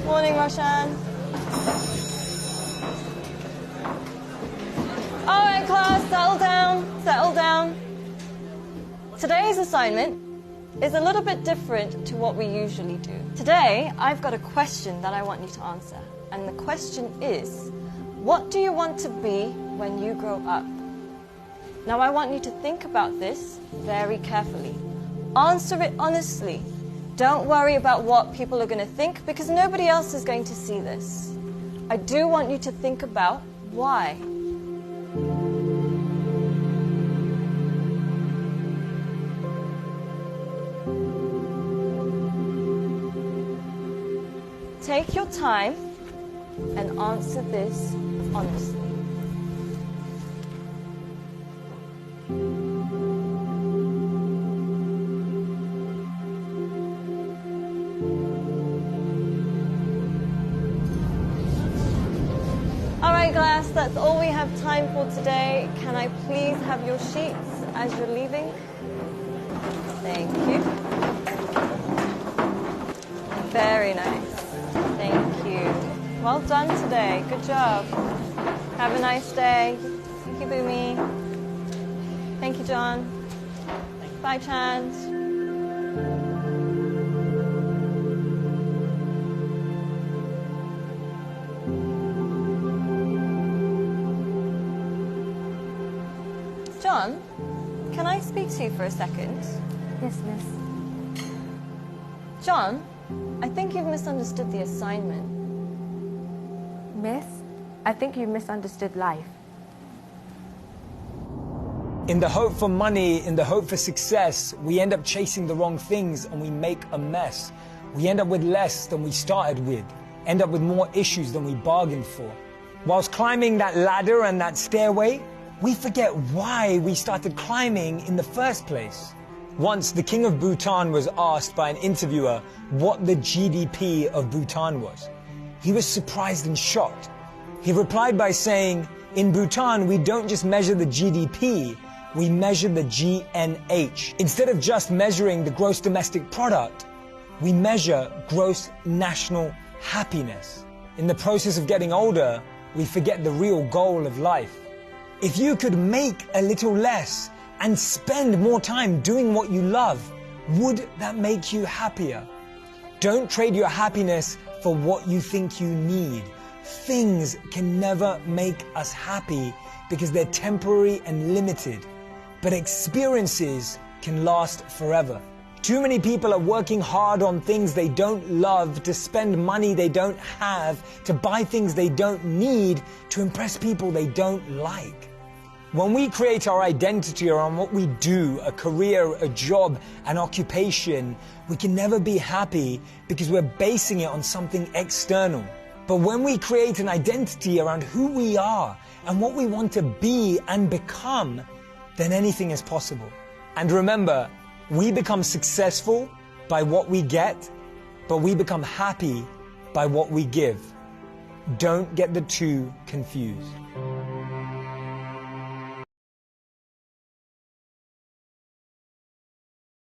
Morning, Roshan. All right, class, settle down, settle down. Today's assignment is a little bit different to what we usually do. Today, I've got a question that I want you to answer. And the question is, what do you want to be when you grow up? Now, I want you to think about this very carefully. Answer it honestly. Don't worry about what people are going to think, because nobody else is going to see this. I do want you to think about why. Take your time and answer this honestly. All right, class, that's all we have time for today. Can I please have your sheets as you're leaving? Thank you. Very nice. Thank you. Well done today. Good job. Have a nice day. Thank you, Boomy. Thank you, John. Bye, Chand. John, can I speak to you for a second? Yes, miss. John, I think you've misunderstood the assignment. Miss, I think you misunderstood life. In the hope for money, in the hope for success, we end up chasing the wrong things and we make a mess. We end up with less than we started with, end up with more issues than we bargained for. Whilst climbing that ladder and that stairway, we forget why we started climbing in the first place. Once, the king of Bhutan was asked by an interviewer what the GDP of Bhutan was. He was surprised and shocked. He replied by saying, in Bhutan, we don't just measure the GDP, we measure the GNH. Instead of just measuring the gross domestic product, we measure gross national happiness. In the process of getting older, we forget the real goal of life. If you could make a little less and spend more time doing what you love, would that make you happier? Don't trade your happiness for what you think you need. Things can never make us happy because they're temporary and limited, but experiences can last forever. Too many people are working hard on things they don't love, to spend money they don't have, to buy things they don't need, to impress people they don't like. When we create our identity around what we do, a career, a job, an occupation, we can never be happy because we're basing it on something external. But when we create an identity around who we are and what we want to be and become, then anything is possible. And remember, we become successful by what we get, but we become happy by what we give. Don't get the two confused.